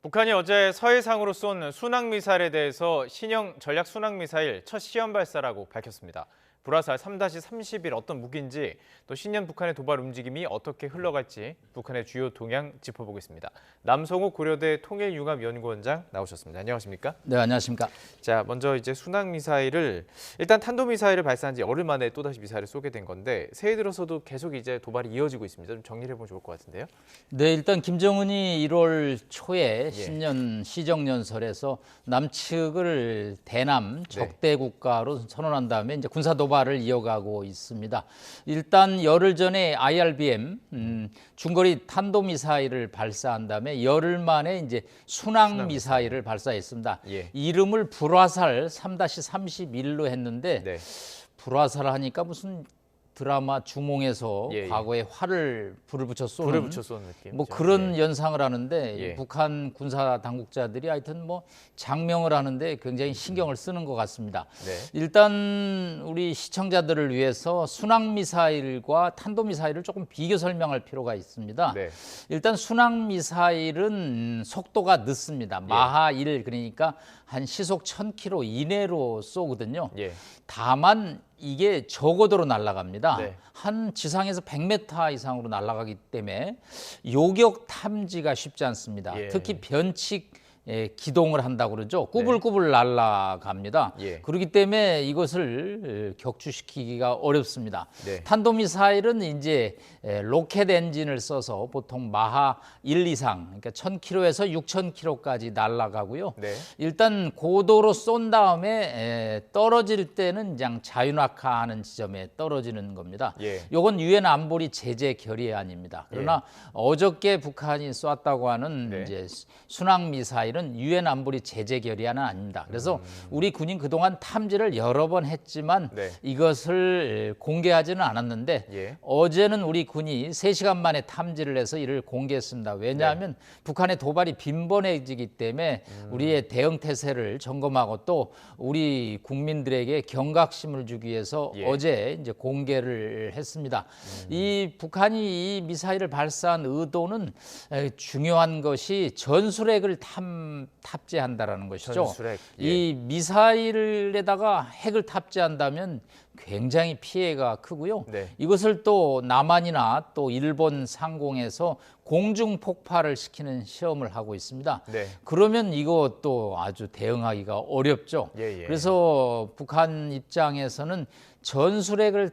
북한이 어제 서해상으로 쏜 순항미사일에 대해서 신형 전략 순항미사일 첫 시험 발사라고 밝혔습니다. 불화살 3-31 어떤 무기인지 또 신년 북한의 도발 움직임이 어떻게 흘러갈지 북한의 주요 동향 짚어보겠습니다. 남성욱 고려대 통일융합연구원장 나오셨습니다. 안녕하십니까? 네, 안녕하십니까? 자, 먼저 이제 순항미사일을 일단 탄도미사일을 발사한 지 열흘 만에 또다시 미사일을 쏘게 된 건데 새해 들어서도 계속 이제 도발이 이어지고 있습니다. 좀 정리를 해보면 좋을 것 같은데요. 네, 일단 김정은이 1월 초에 신년 시정연설에서 남측을 대남 적대 국가로 선언한 다음에 이제 군사 도발을 이어가고 있습니다. 일단 열흘 전에 IRBM 중거리 탄도미사일을 발사한 다음에 열흘 만에 이제 순항미사일을 발사했습니다. 이름을 불화살 3-31로 했는데 네. 불화살 하니까 무슨 드라마 주몽에서 과거에 불을 붙여 쏘는 느낌. 뭐 그런 연상을 하는데 북한 군사 당국자들이 하여튼 뭐 장명을 하는데 굉장히 신경을 쓰는 것 같습니다. 일단 우리 시청자들을 위해서 순항미사일과 탄도미사일을 조금 비교 설명할 필요가 있습니다. 일단 순항미사일은 속도가 늦습니다. 마하 1 그러니까 한 시속 1000km 이내로 쏘거든요. 다만 이게 저고도로 날아갑니다. 한 지상에서 100m 이상으로 날아가기 때문에 요격 탐지가 쉽지 않습니다. 특히 변칙 기동을 한다고 그러죠. 꾸불꾸불 날아갑니다. 그렇기 때문에 이것을 격추시키기가 어렵습니다. 탄도미사일은 이제 로켓 엔진을 써서 보통 마하 1 이상, 그러니까 1000km에서 6000km까지 날아가고요. 일단 고도로 쏜 다음에 떨어질 때는 그냥 자유낙하하는 지점에 떨어지는 겁니다. 이건 유엔 안보리 제재 결의안입니다. 그러나 어저께 북한이 쐈다고 하는 이제 순항미사일은 유엔 안보리 제재 결의안은 아닙니다. 그래서 우리 군인 그동안 탐지를 여러 번 했지만 이것을 공개하지는 않았는데 어제는 우리 군이 3시간 만에 탐지를 해서 이를 공개했습니다. 왜냐하면 북한의 도발이 빈번해지기 때문에 우리의 대응 태세를 점검하고 또 우리 국민들에게 경각심을 주기 위해서 어제 이제 공개를 했습니다. 이 북한이 이 미사일을 발사한 의도는 중요한 것이 전술핵을 탑재한다라는 것이죠. 전술핵. 이 미사일에다가 핵을 탑재한다면 굉장히 피해가 크고요. 이것을 또 남한이나 또 일본 상공에서 공중 폭발을 시키는 시험을 하고 있습니다. 그러면 이것도 아주 대응하기가 어렵죠. 그래서 북한 입장에서는 전술핵을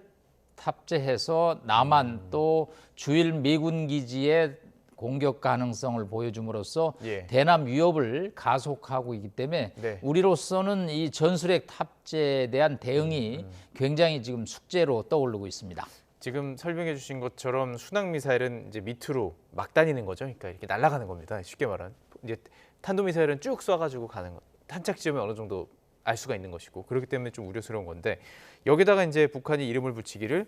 탑재해서 남한 또 주일 미군 기지에 공격 가능성을 보여줌으로써 대남 위협을 가속하고 있기 때문에 우리로서는 이 전술핵 탑재에 대한 대응이 굉장히 지금 숙제로 떠오르고 있습니다. 지금 설명해 주신 것처럼 순항미사일은 이제 밑으로 막 다니는 거죠. 그러니까 이렇게 날아가는 겁니다. 쉽게 말하면. 이제 탄도미사일은 쭉 쏴가지고 가는 거. 탄착 지점에 어느 정도 알 수가 있는 것이고 그렇기 때문에 좀 우려스러운 건데 여기다가 이제 북한이 이름을 붙이기를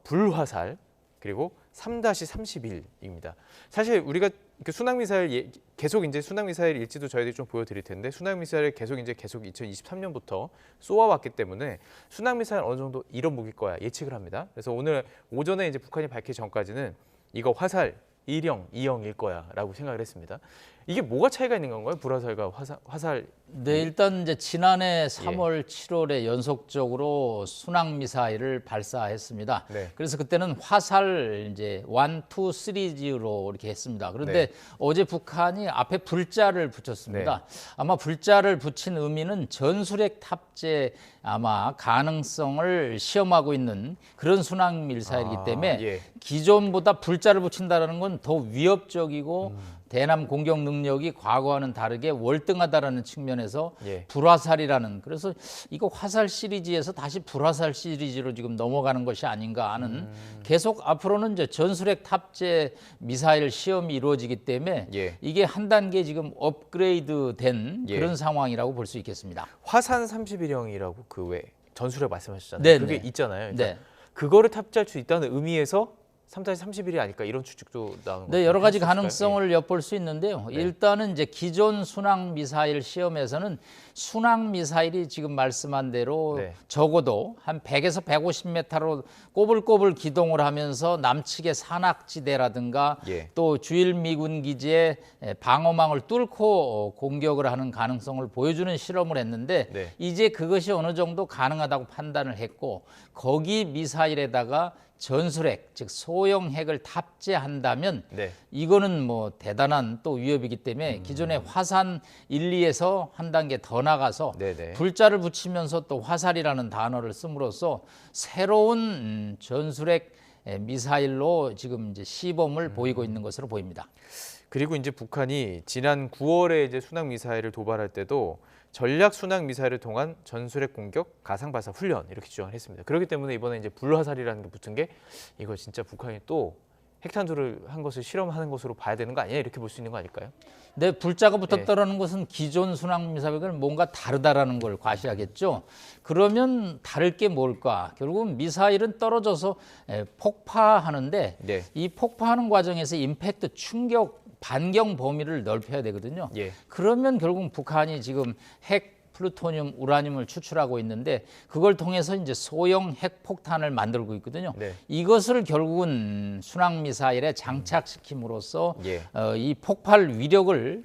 불화살 그리고 3-31입니다. 사실 우리가 그 순항미사일 계속 이제 순항미사일 일지도 저희들이 좀 보여드릴 텐데 순항미사일을 계속 2023년부터 쏘아왔기 때문에 순항미사일 어느 정도 이런 무기일 거야 예측을 합니다. 그래서 오늘 오전에 이제 북한이 밝히기 전까지는 이거 화살 1형, 2형일 거야라고 생각을 했습니다. 이게 뭐가 차이가 있는 건가요? 불화살과 화살? 네, 일단 이제 지난해 3월, 7월에 연속적으로 순항 미사일을 발사했습니다. 그래서 그때는 화살 이제 1, 2 시리즈로 이렇게 했습니다. 그런데 어제 북한이 앞에 불자를 붙였습니다. 아마 불자를 붙인 의미는 전술핵 탑재 아마 가능성을 시험하고 있는 그런 순항 미사일이기 때문에 기존보다 불자를 붙인다는 건 더 위협적이고 대남 공격 능력이 과거와는 다르게 월등하다라는 측면에서 불화살이라는 그래서 이거 화살 시리즈에서 다시 불화살 시리즈로 지금 넘어가는 것이 아닌가 하는 계속 앞으로는 이제 전술핵 탑재 미사일 시험이 이루어지기 때문에 이게 한 단계 지금 업그레이드 된 그런 상황이라고 볼 수 있겠습니다. 화산 31형이라고 그 왜 전술핵 말씀하셨잖아요. 그게 있잖아요. 그러니까 그거를 탑재할 수 있다는 의미에서 3-30일이 아닐까 이런 추측도 나오는 네, 거죠. 여러 가지 있을까요? 가능성을 엿볼 수 있는데요. 네. 일단은 이제 기존 순항 미사일 시험에서는 순항 미사일이 지금 말씀한 대로 네. 적어도 한 100에서 150m로 꼬불꼬불 기동을 하면서 남측의 산악지대라든가 예. 또 주일 미군 기지의 방어망을 뚫고 공격을 하는 가능성을 보여주는 실험을 했는데 네. 이제 그것이 어느 정도 가능하다고 판단을 했고 거기 미사일에다가 전술핵, 즉 소형 핵을 탑재한다면 네. 이거는 뭐 대단한 또 위협이기 때문에 기존의 화산 1, 2에서 한 단계 더 나가서 네네. 불자를 붙이면서 또 화살이라는 단어를 씀으로써 새로운 전술핵 미사일로 지금 이제 시범을 보이고 있는 것으로 보입니다. 그리고 이제 북한이 지난 9월에 이제 순항 미사일을 도발할 때도 전략 순항 미사일을 통한 전술핵 공격, 가상 발사 훈련 이렇게 주장을 했습니다. 그렇기 때문에 이번에 이제 불화살이라는 게 붙은 게 이거 진짜 북한이 또 핵탄두를 한 것을 실험하는 것으로 봐야 되는 거 아니냐 이렇게 볼 수 있는 거 아닐까요? 네, 불자가 붙었다라는 것은 기존 순항 미사일과는 뭔가 다르다라는 걸 과시하겠죠. 그러면 다를 게 뭘까? 결국은 미사일은 떨어져서 폭파하는데 네. 이 폭파하는 과정에서 임팩트 충격 반경 범위를 넓혀야 되거든요. 예. 그러면 결국 북한이 지금 핵 플루토늄, 우라늄을 추출하고 있는데 그걸 통해서 이제 소형 핵폭탄을 만들고 있거든요. 네. 이것을 결국은 순항 미사일에 장착시킴으로써 예. 이 폭발 위력을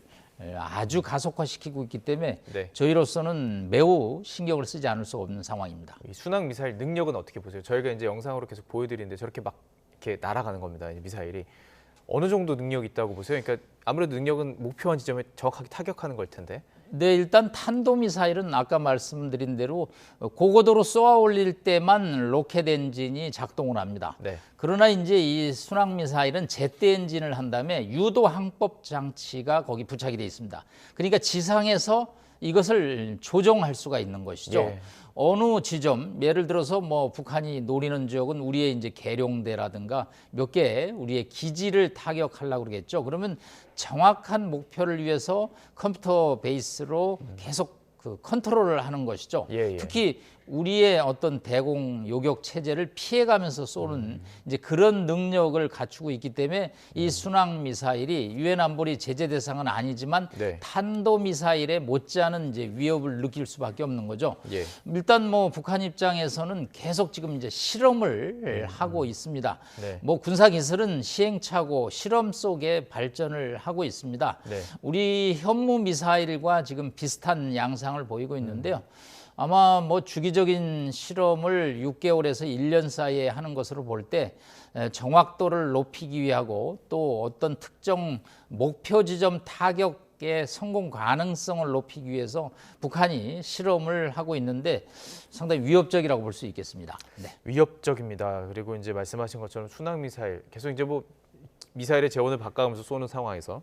아주 가속화시키고 있기 때문에 네. 저희로서는 매우 신경을 쓰지 않을 수 없는 상황입니다. 이 순항 미사일 능력은 어떻게 보세요? 저희가 이제 영상으로 계속 보여드리는데 저렇게 막 이렇게 날아가는 겁니다. 이 미사일이 어느 정도 능력이 있다고 보세요? 그러니까 아무래도 능력은 목표한 지점에 정확하게 타격하는 걸 텐데. 네, 일단 탄도미사일은 아까 말씀드린 대로 고고도로 쏘아 올릴 때만 로켓 엔진이 작동을 합니다. 네. 그러나 이제 이 순항 미사일은 제트 엔진을 한 다음에 유도 항법 장치가 거기 부착이 되어 있습니다. 그러니까 지상에서 이것을 조종할 수가 있는 것이죠. 예. 어느 지점, 예를 들어서 뭐 북한이 노리는 지역은 우리의 이제 계룡대라든가 몇 개 우리의 기지를 타격하려고 그러겠죠. 그러면 정확한 목표를 위해서 컴퓨터 베이스로 계속 그 컨트롤을 하는 것이죠. 예, 예. 특히 우리의 어떤 대공 요격 체제를 피해가면서 쏘는 이제 그런 능력을 갖추고 있기 때문에 이 순항 미사일이 유엔 안보리 제재 대상은 아니지만 네. 탄도 미사일에 못지않은 이제 위협을 느낄 수밖에 없는 거죠. 예. 일단 뭐 북한 입장에서는 계속 지금 이제 실험을 하고 있습니다. 네. 뭐 군사 기술은 시행착오 실험 속에 발전을 하고 있습니다. 네. 우리 현무 미사일과 지금 비슷한 양상을 보이고 있는데요. 아마 뭐 주기적인 실험을 6개월에서 1년 사이에 하는 것으로 볼 때 정확도를 높이기 위하고 또 어떤 특정 목표 지점 타격의 성공 가능성을 높이기 위해서 북한이 실험을 하고 있는데 상당히 위협적이라고 볼 수 있겠습니다. 네. 위협적입니다. 그리고 이제 말씀하신 것처럼 순항 미사일 계속 이제 뭐 미사일의 재원을 바꿔가면서 쏘는 상황에서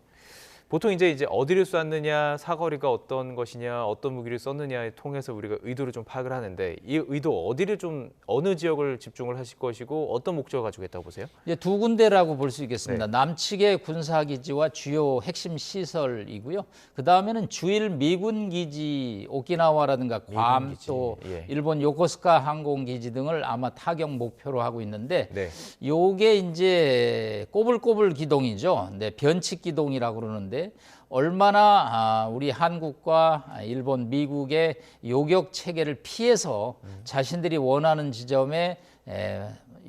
보통 이제 어디를 쐈느냐, 사거리가 어떤 것이냐, 어떤 무기를 썼느냐에 통해서 우리가 의도를 좀 파악을 하는데 이 의도 어디를 좀 어느 지역을 집중을 하실 것이고 어떤 목적을 가지고 있다고 보세요? 이제 두 군데라고 볼 수 있겠습니다. 네. 남측의 군사기지와 주요 핵심 시설이고요. 그 다음에는 주일 미군 기지, 오키나와라든가 괌, 미군 기지, 또 예. 일본 요코스카 항공기지 등을 아마 타격 목표로 하고 있는데 네. 요게 이제 꼬불꼬불 기동이죠. 네, 변칙 기동이라고 그러는데 얼마나 우리 한국과 일본, 미국의 요격 체계를 피해서 자신들이 원하는 지점에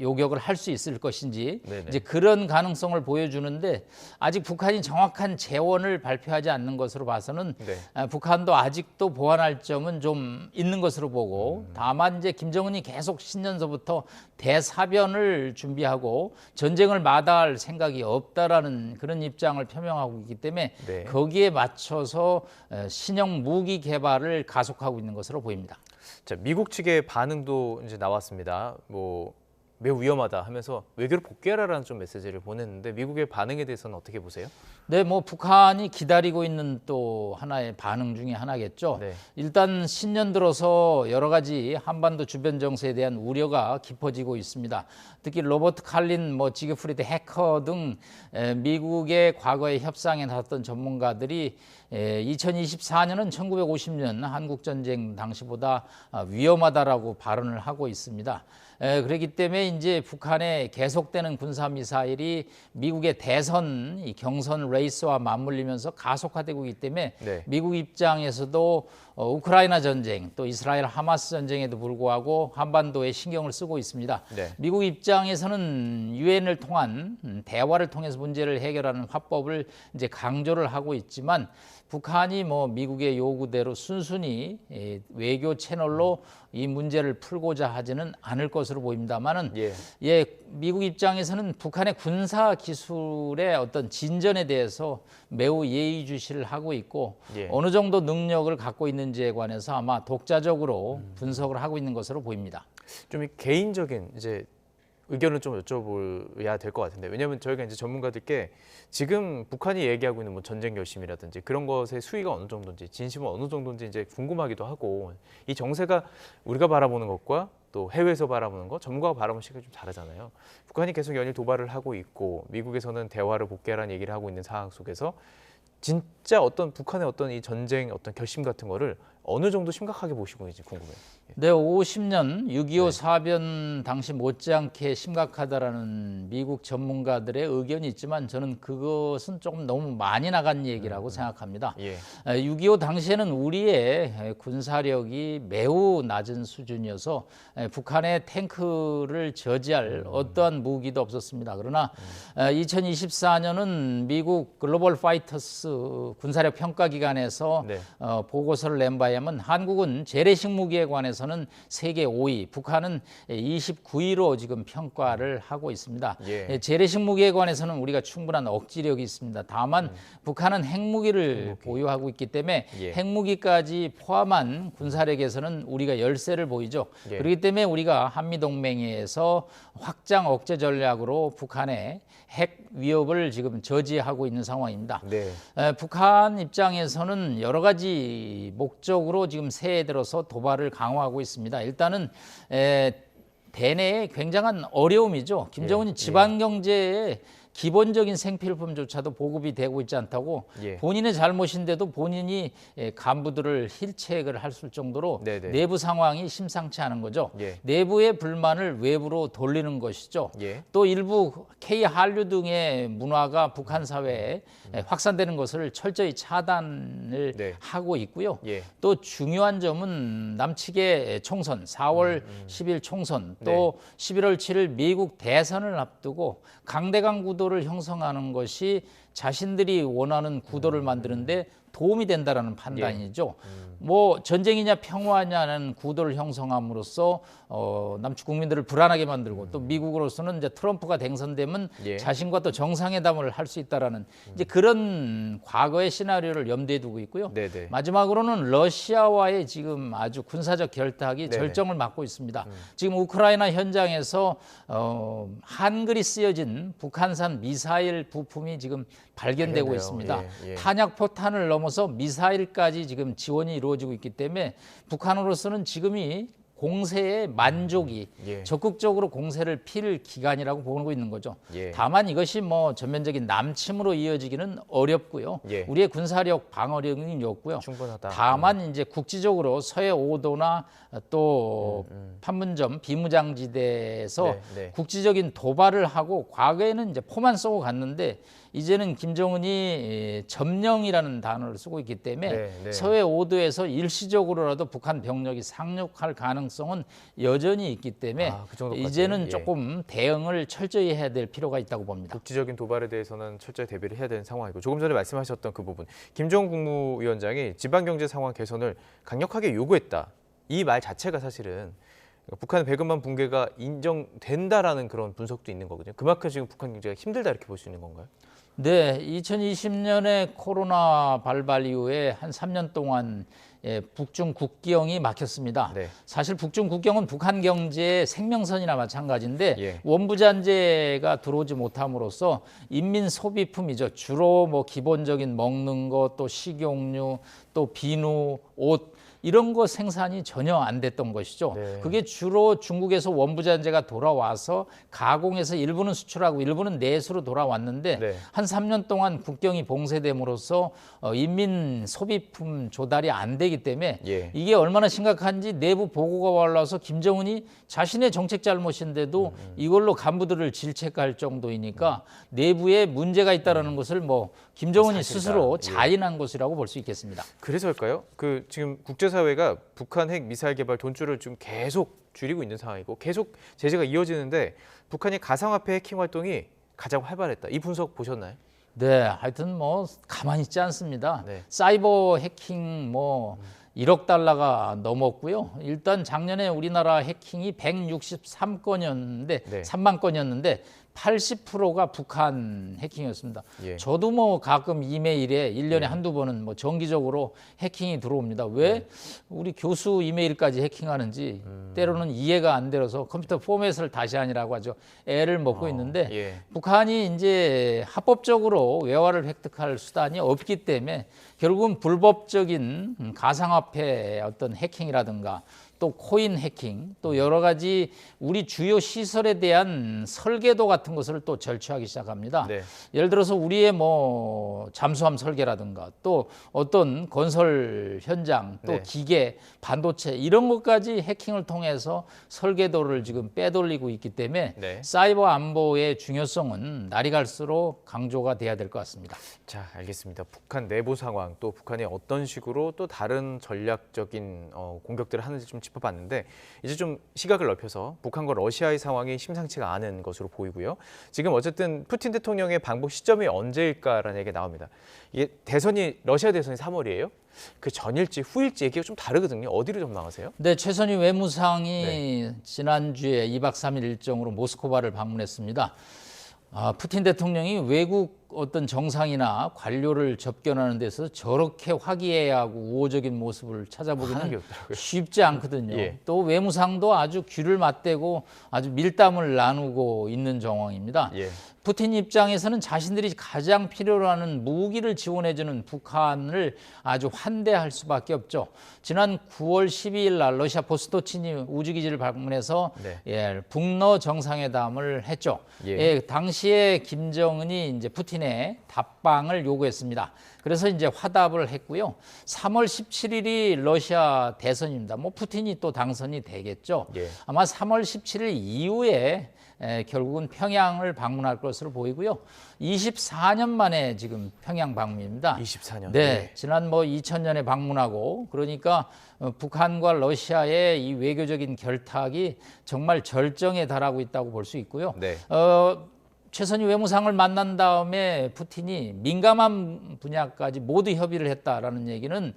요격을 할 수 있을 것인지 네네. 이제 그런 가능성을 보여주는데 아직 북한이 정확한 재원을 발표하지 않는 것으로 봐서는 네. 북한도 아직도 보완할 점은 좀 있는 것으로 보고 다만 이제 김정은이 계속 신년서부터 대사변을 준비하고 전쟁을 마다할 생각이 없다라는 그런 입장을 표명하고 있기 때문에 네. 거기에 맞춰서 신형 무기 개발을 가속하고 있는 것으로 보입니다. 자, 미국 측의 반응도 이제 나왔습니다. 뭐 매우 위험하다 하면서 외교를 복귀하라라는 좀 메시지를 보냈는데 미국의 반응에 대해서는 어떻게 보세요? 네, 뭐 북한이 기다리고 있는 또 하나의 반응 중에 하나겠죠. 네. 일단 신년 들어서 여러 가지 한반도 주변 정세에 대한 우려가 깊어지고 있습니다. 특히 로버트 칼린, 뭐 지그프리드 해커 등 미국의 과거에 협상에 나섰던 전문가들이 2024년은 1950년 한국 전쟁 당시보다 위험하다라고 발언을 하고 있습니다. 그렇기 때문에 이제 북한의 계속되는 군사 미사일이 미국의 대선 이 경선 레이스와 맞물리면서 가속화되고 있기 때문에 네. 미국 입장에서도 우크라이나 전쟁 또 이스라엘 하마스 전쟁에도 불구하고 한반도에 신경을 쓰고 있습니다. 네. 미국 입장에서는 유엔을 통한 대화를 통해서 문제를 해결하는 화법을 이제 강조를 하고 있지만 북한이 뭐 미국의 요구대로 순순히 외교 채널로 이 문제를 풀고자 하지는 않을 것으로 보입니다만은 미국 입장에서는 북한의 군사 기술의 어떤 진전에 대해서 매우 예의주시를 하고 있고 어느 정도 능력을 갖고 있는지에 관해서 아마 독자적으로 분석을 하고 있는 것으로 보입니다. 좀 개인적인 이제 의견을 좀 여쭤봐야 될 것 같은데, 왜냐하면 저희가 이제 전문가들께 지금 북한이 얘기하고 있는 뭐 전쟁 결심이라든지 그런 것의 수위가 어느 정도인지, 진심은 어느 정도인지 이제 궁금하기도 하고, 이 정세가 우리가 바라보는 것과 또 해외에서 바라보는 것, 전문가가 바라보는 시각이 좀 다르잖아요. 북한이 계속 연일 도발을 하고 있고 미국에서는 대화를 복귀하라는 얘기를 하고 있는 상황 속에서 진짜 어떤 북한의 어떤 이 전쟁 어떤 결심 같은 거를 어느 정도 심각하게 보시고 있는지 궁금해요. 네, 50년 6.25 사변 당시 못지않게 심각하다라는 미국 전문가들의 의견이 있지만 저는 그것은 조금 너무 많이 나간 얘기라고 생각합니다. 6.25 당시에는 우리의 군사력이 매우 낮은 수준이어서 북한의 탱크를 저지할 어떠한 무기도 없었습니다. 그러나 2024년은 미국 글로벌 파이터스 군사력 평가기관에서 보고서를 낸 바에 하면 한국은 재래식 무기에 관해서는 세계 5위, 북한은 29위로 지금 평가를 하고 있습니다. 재래식 무기에 관해서는 우리가 충분한 억지력이 있습니다. 다만 북한은 핵무기를 보유하고 있기 때문에 핵무기까지 포함한 군사력에서는 우리가 열세를 보이죠. 그렇기 때문에 우리가 한미동맹에서 확장 억제 전략으로 북한의 핵 위협을 지금 저지하고 있는 상황입니다. 북한 입장에서는 여러 가지 목적으로 지금 새해 들어서 도발을 강화하고 있습니다. 일단은 대내에 굉장한 어려움이죠. 김정은이 지방 경제에 기본적인 생필품조차도 보급이 되고 있지 않다고 본인의 잘못인데도 본인이 간부들을 힐책을 했을 정도로 내부 상황이 심상치 않은 거죠. 내부의 불만을 외부로 돌리는 것이죠. 또 일부 K 한류 등의 문화가 북한 사회에 확산되는 것을 철저히 차단을 하고 있고요. 또 중요한 점은 남측의 총선, 4월 10일 총선, 또 11월 7일 미국 대선을 앞두고 강대강 구도를 형성하는 것이 자신들이 원하는 구도를 만드는데 도움이 된다라는 판단이죠. 뭐 전쟁이냐 평화냐는 구도를 형성함으로써 남측 국민들을 불안하게 만들고 또 미국으로서는 이제 트럼프가 당선되면 자신과 또 정상회담을 할 수 있다라는 이제 그런 과거의 시나리오를 염두에 두고 있고요. 마지막으로는 러시아와의 지금 아주 군사적 결탁이 절정을 맞고 있습니다. 지금 우크라이나 현장에서 한글이 쓰여진 북한산 미사일 부품이 지금 발견되고 있습니다. 탄약 포탄을 넘어서 미사일까지 지금 지원이 이루어지고 있기 때문에 북한으로서는 지금이 공세의 만족이 적극적으로 공세를 필 기간이라고 보고 있는 거죠. 다만 이것이 뭐 전면적인 남침으로 이어지기는 어렵고요. 우리의 군사력 방어력은 없고요. 다만 이제 국지적으로 서해 5도나 또 판문점 비무장지대에서 국지적인 도발을 하고 과거에는 이제 포만 쏘고 갔는데 이제는 김정은이 점령이라는 단어를 쓰고 있기 때문에 서해 5도에서 일시적으로라도 북한 병력이 상륙할 가능성은 여전히 있기 때문에 이제는 조금 대응을 철저히 해야 될 필요가 있다고 봅니다. 국지적인 도발에 대해서는 철저히 대비를 해야 되는 상황이고, 조금 전에 말씀하셨던 그 부분, 김정은 국무위원장이 지방경제 상황 개선을 강력하게 요구했다. 이 말 자체가 사실은 북한의 배급망 붕괴가 인정된다라는 그런 분석도 있는 거거든요. 그만큼 지금 북한 경제가 힘들다 이렇게 볼 수 있는 건가요? 네, 2020년에 코로나 발발 이후에 한 3년 동안 북중 국경이 막혔습니다. 사실 북중 국경은 북한 경제의 생명선이나 마찬가지인데 원부잔재가 들어오지 못함으로써 인민 소비품이죠. 주로 뭐 기본적인 먹는 것, 또 식용유, 또 비누, 옷 이런 거 생산이 전혀 안 됐던 것이죠. 그게 주로 중국에서 원부잔재가 돌아와서 가공해서 일부는 수출하고 일부는 내수로 돌아왔는데 한 3년 동안 국경이 봉쇄됨으로써 인민 소비품 조달이 안 되기 되기 때문에 예. 이게 얼마나 심각한지 내부 보고가 올라와서 김정은이 자신의 정책 잘못인데도 이걸로 간부들을 질책할 정도이니까 내부에 문제가 있다라는 것을 뭐 김정은이 사실이다. 스스로 예. 자인한 것이라고 볼 수 있겠습니다. 그래서일까요? 그 지금 국제사회가 북한 핵 미사일 개발 돈줄을 좀 계속 줄이고 있는 상황이고 계속 제재가 이어지는데 북한이 가상화폐 해킹 활동이 가장 활발했다. 이 분석 보셨나요? 네, 하여튼 뭐 가만히 있지 않습니다. 네. 사이버 해킹 뭐 1억 달러가 넘었고요. 일단 작년에 우리나라 해킹이 163건이었는데 네. 3만 건이었는데 80%가 북한 해킹이었습니다. 예. 저도 뭐 가끔 이메일에 1년에 한두 번은 뭐 정기적으로 해킹이 들어옵니다. 왜 우리 교수 이메일까지 해킹하는지 때로는 이해가 안 되어서 컴퓨터 포맷을 다시 하니라고 하죠. 애를 먹고 있는데 예. 북한이 이제 합법적으로 외화를 획득할 수단이 없기 때문에 결국은 불법적인 가상화폐 어떤 해킹이라든가 또 코인 해킹, 또 여러 가지 우리 주요 시설에 대한 설계도 같은 것을 또 절취하기 시작합니다. 네. 예를 들어서 우리의 뭐 잠수함 설계라든가 또 어떤 건설 현장, 또 네. 기계, 반도체 이런 것까지 해킹을 통해서 설계도를 지금 빼돌리고 있기 때문에 네. 사이버 안보의 중요성은 날이 갈수록 강조가 돼야 될 것 같습니다. 자, 알겠습니다. 북한 내부 상황 또 북한이 어떤 식으로 또 다른 전략적인 공격들을 하는지 좀 짚어봤는데 이제 좀 시각을 넓혀서 북한과 러시아의 상황이 심상치가 않은 것으로 보이고요. 지금 어쨌든 푸틴 대통령의 방북 시점이 언제일까라는 얘기가 나옵니다. 이게 러시아 대선이 3월이에요. 그 전일지 후일지 얘기가 좀 다르거든요. 어디로 전망하세요? 네, 최선희 외무상이 지난주에 2박 3일 일정으로 모스크바를 방문했습니다. 푸틴 대통령이 외국 어떤 정상이나 관료를 접견하는 데서 저렇게 화기애애하고 우호적인 모습을 찾아보기는 없더라고요. 쉽지 않거든요. 예. 또 외무상도 아주 귀를 맞대고 아주 밀담을 나누고 있는 정황입니다. 예. 푸틴 입장에서는 자신들이 가장 필요로 하는 무기를 지원해주는 북한을 아주 환대할 수밖에 없죠. 지난 9월 12일 날 러시아 보스토치니 우주기지를 방문해서 네. 북러 정상회담을 했죠. 예. 당시에 김정은이 이제 푸틴의 답방을 요구했습니다. 그래서 이제 화답을 했고요. 3월 17일이 러시아 대선입니다. 뭐 푸틴이 또 당선이 되겠죠. 예. 아마 3월 17일 이후에 결국은 평양을 방문할 것으로 보이고요. 24년 만에 지금 평양 방문입니다. 24년. 네, 지난 뭐 2000년에 방문하고 그러니까 북한과 러시아의 이 외교적인 결탁이 정말 절정에 달하고 있다고 볼 수 있고요. 네. 최선희 외무상을 만난 다음에 푸틴이 민감한 분야까지 모두 협의를 했다라는 얘기는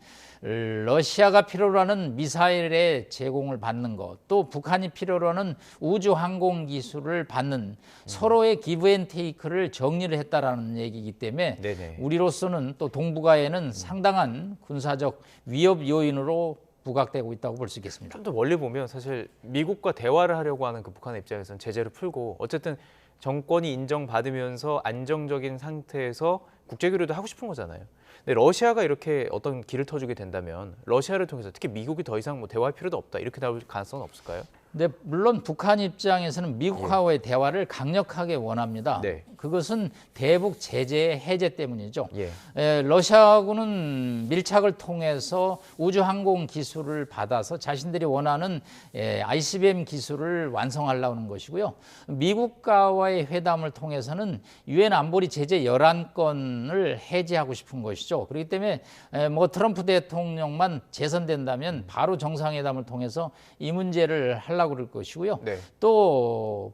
러시아가 필요로 하는 미사일의 제공을 받는 것, 또 북한이 필요로 하는 우주 항공 기술을 받는 서로의 기브 앤 테이크를 정리를 했다라는 얘기이기 때문에 네네. 우리로서는 또 동북아에는 상당한 군사적 위협 요인으로 부각되고 있다고 볼 수 있겠습니다. 좀 더 멀리 보면 사실 미국과 대화를 하려고 하는 그 북한의 입장에서는 제재를 풀고 어쨌든 정권이 인정받으면서 안정적인 상태에서 국제교류도 하고 싶은 거잖아요. 근데 러시아가 이렇게 어떤 길을 터주게 된다면 러시아를 통해서 특히 미국이 더 이상 뭐 대화할 필요도 없다 이렇게 나올 가능성은 없을까요? 네, 물론 북한 입장에서는 미국하고의 대화를 강력하게 원합니다. 네. 그것은 대북 제재 해제 때문이죠. 예. 러시아군은 밀착을 통해서 우주 항공 기술을 받아서 자신들이 원하는 ICBM 기술을 완성하려고 하는 것이고요. 미국과의 회담을 통해서는 유엔 안보리 제재 11건을 해제하고 싶은 것이죠. 그렇기 때문에 뭐 트럼프 대통령만 재선된다면 바로 정상회담을 통해서 이 문제를 하려고 그럴 것이고요. 네. 또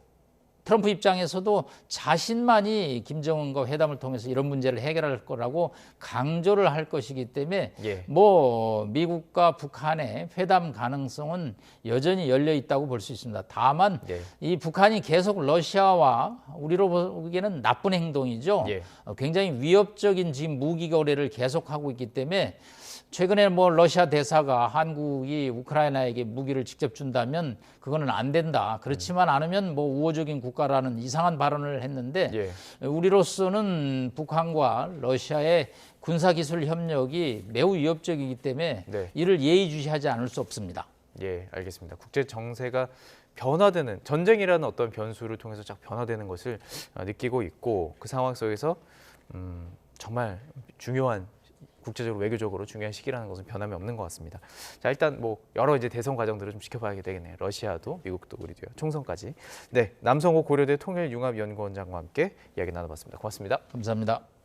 트럼프 입장에서도 자신만이 김정은과 회담을 통해서 이런 문제를 해결할 거라고 강조를 할 것이기 때문에 예. 뭐 미국과 북한의 회담 가능성은 여전히 열려 있다고 볼 수 있습니다. 다만 예. 이 북한이 계속 러시아와 우리로 보기에는 나쁜 행동이죠. 예. 굉장히 위협적인 지금 무기 거래를 계속하고 있기 때문에 최근에 뭐 러시아 대사가 한국이 우크라이나에게 무기를 직접 준다면 그거는 안 된다. 그렇지만 않으면 뭐 우호적인 국가라는 이상한 발언을 했는데 예. 우리로서는 북한과 러시아의 군사기술 협력이 매우 위협적이기 때문에 네. 이를 예의주시하지 않을 수 없습니다. 예, 알겠습니다. 국제 정세가 변화되는 전쟁이라는 어떤 변수를 통해서 쫙 변화되는 것을 느끼고 있고 그 상황 속에서 정말 중요한 국제적으로 외교적으로 중요한 시기라는 것은 변함이 없는 것 같습니다. 자, 일단 뭐 여러 이제 대선 과정들을 좀 지켜봐야 되겠네요. 러시아도 미국도 우리도요. 총선까지. 네, 남성호 고려대 통일융합연구원장과 함께 이야기 나눠봤습니다. 고맙습니다. 감사합니다.